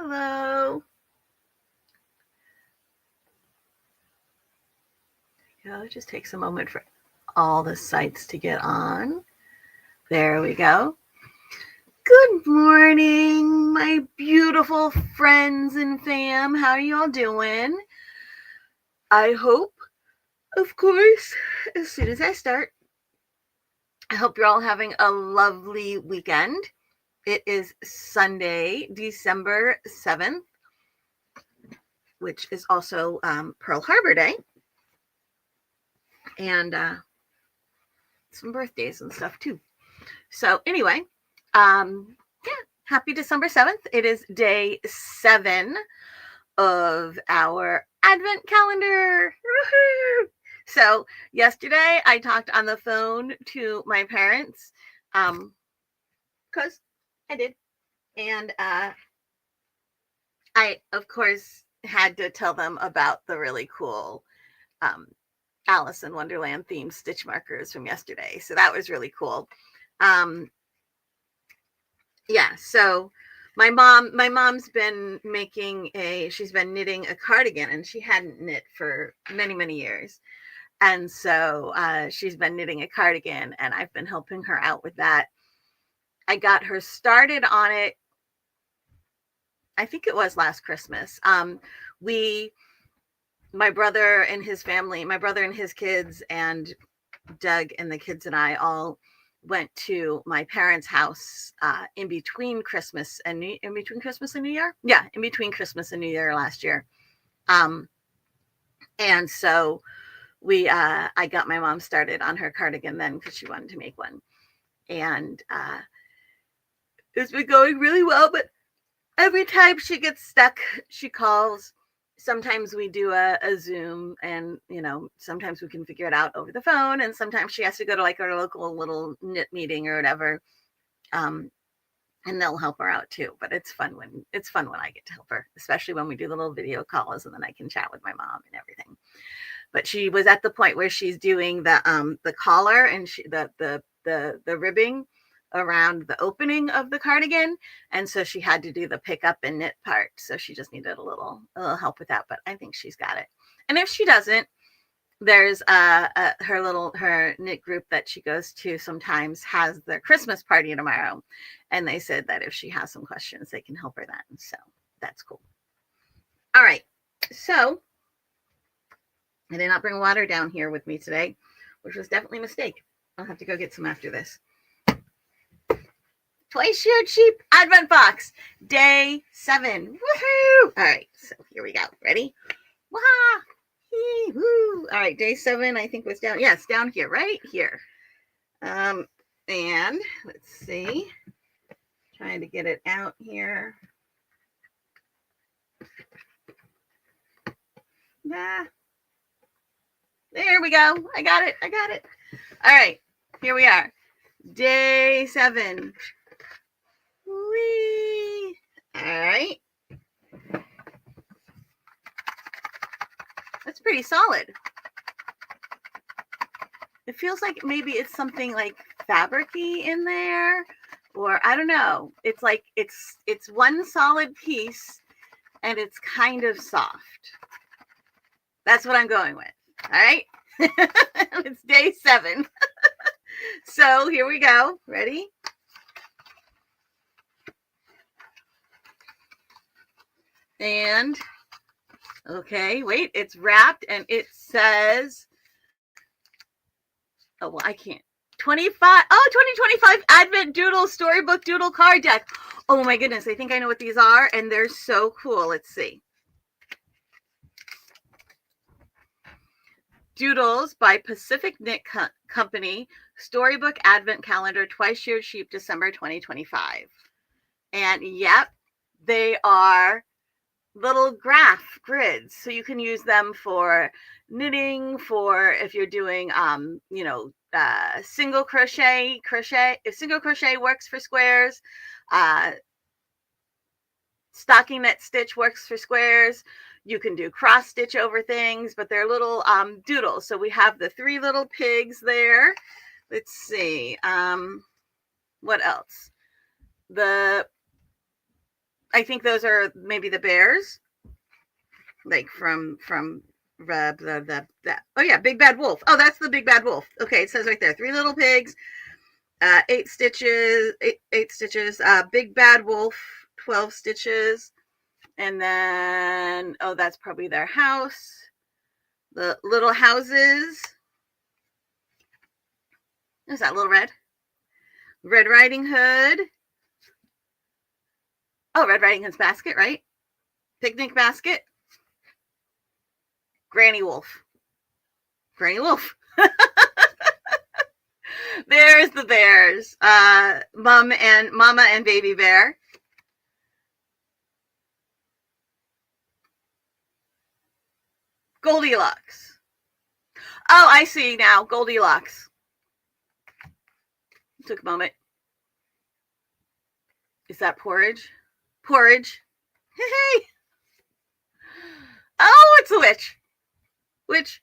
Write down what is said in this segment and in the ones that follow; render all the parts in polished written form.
Hello. There we go. It just takes a moment for all the sites to get on. There we go. Good morning, my beautiful friends and fam. How are you all doing? I hope, of course, as soon as I start, I hope you're all having a lovely weekend. It is Sunday, December 7th, which is also Pearl Harbor Day. And some birthdays and stuff too. So anyway, yeah, happy December 7th. It is day 7 of our Advent calendar. Woo-hoo! So yesterday I talked on the phone to my parents, because I did. And I, of course, had to tell them about the really cool Alice in Wonderland themed stitch markers from yesterday. So that was really cool. Yeah, so my mom's been she's been knitting a cardigan, and she hadn't knit for many years. And so she's been knitting a cardigan, and I've been helping her out with that. I got her started on it, I think it was last Christmas. My brother and his family, my brother and his kids, and Doug and the kids and I all went to my parents' house in between Christmas and New Year. Yeah, in between Christmas and New Year last year. And so I got my mom started on her cardigan then, because she wanted to make one. And it's been going really well, but every time she gets stuck, she calls. Sometimes we do a Zoom, and sometimes we can figure it out over the phone, and sometimes she has to go to like our local little knit meeting or whatever, and they'll help her out too. But it's fun when I get to help her, especially when we do the little video calls, and then I can chat with my mom and everything. But she was at the point where she's doing the collar and the ribbing around the opening of the cardigan, and so she had to do the pick up and knit part. So she just needed a little help with that, but I think she's got it. And if she doesn't, there's her knit group that she goes to sometimes has their Christmas party tomorrow, and they said that if she has some questions, they can help her then. So that's cool. All right, so I did not bring water down here with me today, which was definitely a mistake. I'll have to go get some after this. Toy Sheared Sheep Advent Box, day 7. Woohoo! All right, so here we go. Ready? Wah! Woo! All right, day 7, I think was down. Yes, down here, right here. And let's see. Trying to get it out here. Nah. There we go. I got it. All right, here we are. Day 7. Whee! All right. That's pretty solid. It feels like maybe it's something like fabric-y in there, or I don't know. It's like it's one solid piece, and it's kind of soft. That's what I'm going with. All right. It's day 7. So here we go. Ready? And okay, wait, it's wrapped, and it says, oh, well, I can't. 2025 Advent Doodle Storybook Doodle Card Deck. Oh my goodness, I think I know what these are, and they're so cool. Let's see. Doodles by Pacific Knit Company, Storybook Advent Calendar, Twice Sheared Sheep, December 2025. And yep, they are little graph grids, so you can use them for knitting, for if you're doing single crochet. If single crochet works for squares, stocking knit stitch works for squares. You can do cross stitch over things, but they're little doodles. So we have the 3 little pigs there. Let's see, what else? The I think those are maybe the bears, like from oh yeah, Big Bad Wolf. Oh, that's the Big Bad Wolf. Okay, it says right there, 3 Little Pigs, 8 stitches, eight stitches. Big Bad Wolf, 12 stitches, and then that's probably their house. The little houses. Is that Little Red Riding Hood? Oh, Red Riding Hood's basket, right? Picnic basket. Granny Wolf. There's the bears. Mama and baby bear. Goldilocks. Oh, I see now. Goldilocks. Took a moment. Is that porridge? Porridge. Hey. Oh, it's the witch. Witch.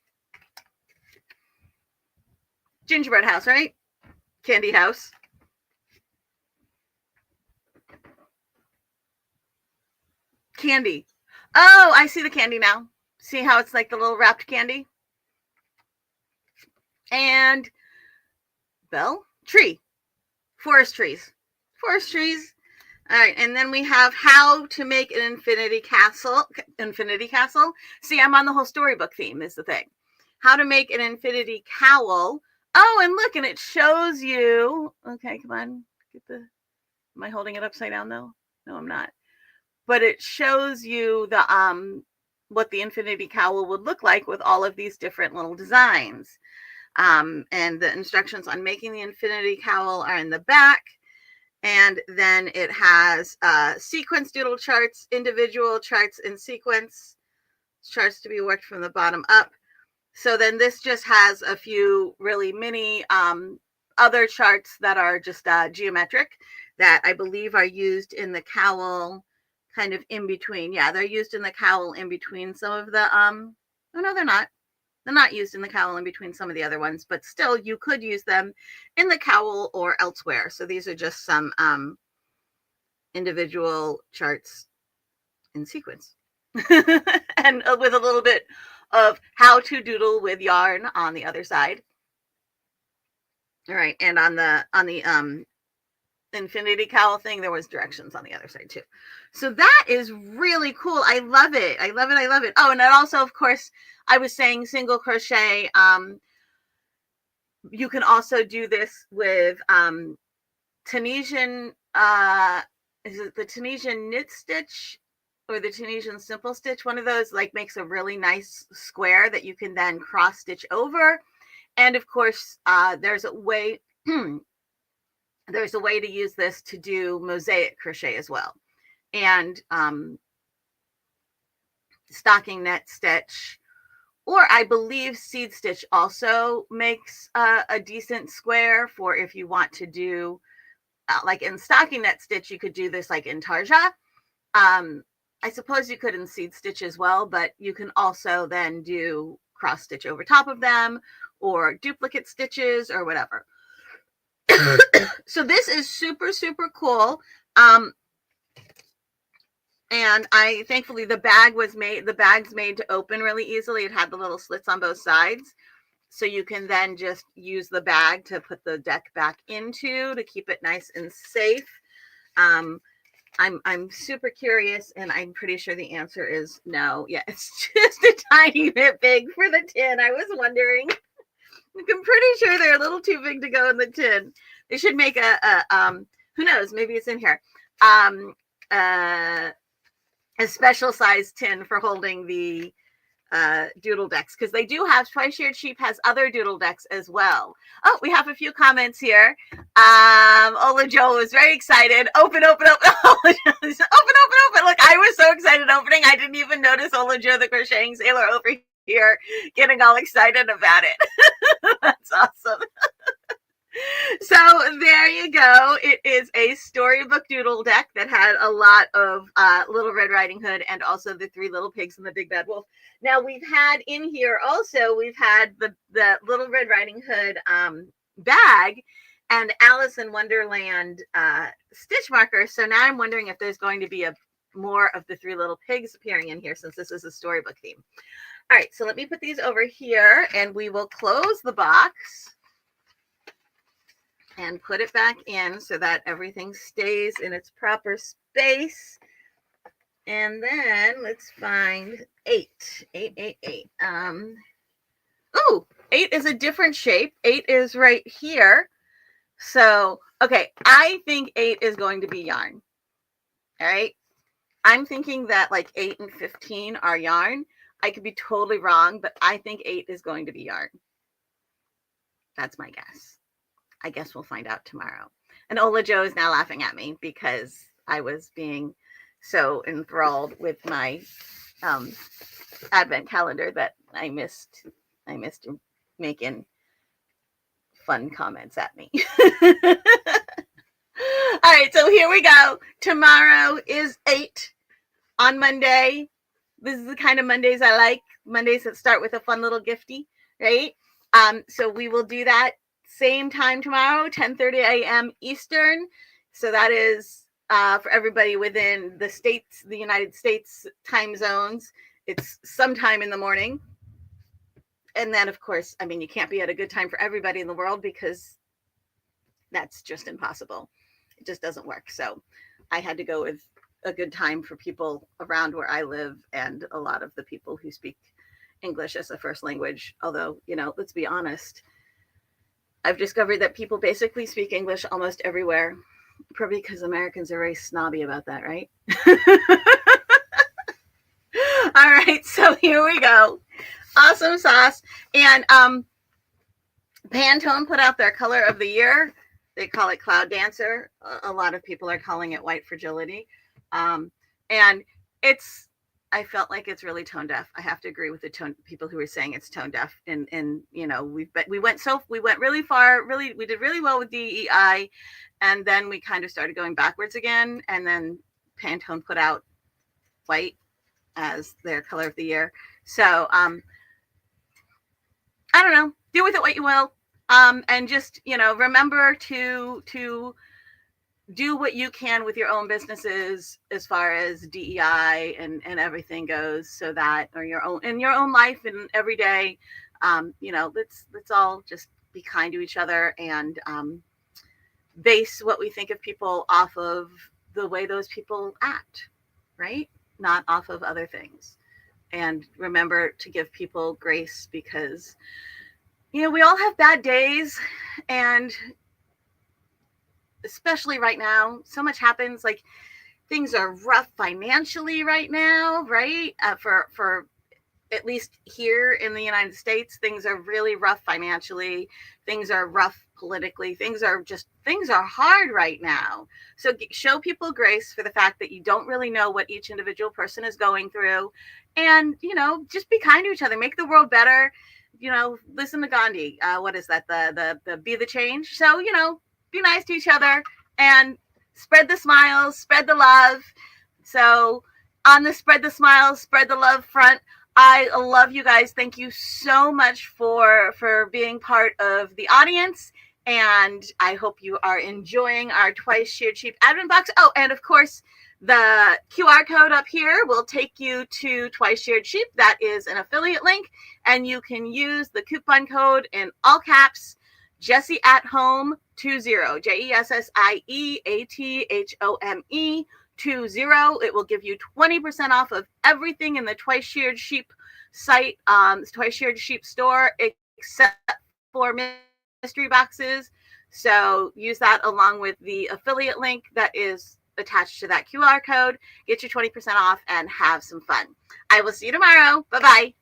Gingerbread house, right? Candy house. Candy. Oh, I see the candy now. See how it's like the little wrapped candy? And bell? Tree. Forest trees. All right, and then we have how to make an infinity castle. See, I'm on the whole storybook theme is the thing. How to make an infinity cowl. Oh, and look, and it shows you. Okay, come on. Am I holding it upside down though? No, I'm not. But it shows you the what the infinity cowl would look like with all of these different little designs. And the instructions on making the infinity cowl are in the back. And then it has sequence doodle charts, individual charts in sequence, charts to be worked from the bottom up. So then this just has a few really mini other charts that are just geometric that I believe are used in the cowl kind of in between. Yeah, they're used in the cowl in between some of the, oh no, they're not. They're not used in the cowl in between some of the other ones, but still you could use them in the cowl or elsewhere. So these are just some individual charts in sequence. And with a little bit of how to doodle with yarn on the other side. All right, and on the infinity cowl thing, there was directions on the other side too. So that is really cool. I love it. Oh, and then also, of course, I was saying single crochet. You can also do this with Tunisian, is it the Tunisian knit stitch or the Tunisian simple stitch? One of those like makes a really nice square that you can then cross stitch over. And of course, there's a way to use this to do mosaic crochet as well. And stocking net stitch, or I believe seed stitch also makes a decent square for if you want to do like in stocking net stitch, you could do this like in tarja. I suppose you could in seed stitch as well, but you can also then do cross stitch over top of them or duplicate stitches or whatever. So this is super, super cool. And thankfully the bag's made to open really easily. It had the little slits on both sides. So you can then just use the bag to put the deck back into to keep it nice and safe. I'm super curious, and I'm pretty sure the answer is no. Yeah, it's just a tiny bit big for the tin. I was wondering. I'm pretty sure they're a little too big to go in the tin. They should make a who knows, maybe it's in here. A special size tin for holding the doodle decks, because they do have Sheared Sheep has other doodle decks as well. Oh, we have a few comments here. Ola Joe was very excited. Open. Open. Look, I was so excited opening. I didn't even notice Ola Joe, the crocheting sailor, over here getting all excited about it. That's awesome. So there you go. It is a storybook doodle deck that had a lot of Little Red Riding Hood and also the 3 Little Pigs and the Big Bad Wolf. Now we've had in here also, we've had the Little Red Riding Hood bag and Alice in Wonderland stitch marker. So now I'm wondering if there's going to be a more of the Three Little Pigs appearing in here since this is a storybook theme. All right, so let me put these over here and we will close the box and put it back in so that everything stays in its proper space. And then let's find 8. 8, 8, 8. Oh, 8 is a different shape. 8 is right here. So, okay, I think 8 is going to be yarn. All right. I'm thinking that like 8 and 15 are yarn. I could be totally wrong, but I think 8 is going to be yarn. That's my guess. I guess we'll find out tomorrow. And Ola Joe is now laughing at me because I was being so enthralled with my advent calendar that I missed him making fun comments at me. All right, so here we go. Tomorrow is 8 on Monday. This is the kind of Mondays I like. Mondays that start with a fun little gifty, right? So we will do that same time tomorrow, 10:30 a.m. Eastern. So that is for everybody within the states, the United States time zones. It's sometime in the morning. And then, of course, I mean, you can't be at a good time for everybody in the world because that's just impossible. It just doesn't work. So I had to go with a good time for people around where I live and a lot of the people who speak English as a first language. Although, you know, let's be honest, I've discovered that people basically speak English almost everywhere, probably because Americans are very snobby about that, right? All right, so here we go. Awesome sauce. And Pantone put out their color of the year. They call it Cloud Dancer. A lot of people are calling it White Fragility. And I felt like it's really tone deaf. I have to agree with the people who are saying it's tone deaf. And you know, we went really far, we did really well with DEI, and then we kind of started going backwards again. And then Pantone put out white as their color of the year. So I don't know, do with it what you will. And just, you know, remember to do what you can with your own businesses as far as DEI and everything goes, so that, or your own life and every day, you know, let's all just be kind to each other and base what we think of people off of the way those people act, right? Not off of other things. And remember to give people grace because, you know, we all have bad days, and especially right now, so much happens. Like, things are rough financially right now, right? For at least here in the United States, things are really rough financially. Things are rough politically. Things are hard right now. So show people grace for the fact that you don't really know what each individual person is going through. And, you know, just be kind to each other. Make the world better. You know, listen to Gandhi. What is that? The be the change. So, you know, be nice to each other and spread the smiles, spread the love. So on the spread the smiles, spread the love front, I love you guys. Thank you so much for being part of the audience. And I hope you are enjoying our Twice Sheared Sheep Advent Box. Oh, and of course, the QR code up here will take you to Twice Sheared Sheep. That is an affiliate link. And you can use the coupon code in all caps, Jessie at Home 20, JESSIEATHOME 20. It will give you 20% off of everything in the Twice Sheared Sheep site, Twice Sheared Sheep store, except for mystery boxes. So use that along with the affiliate link that is attached to that QR code. Get your 20% off and have some fun. I will see you tomorrow. Bye-bye.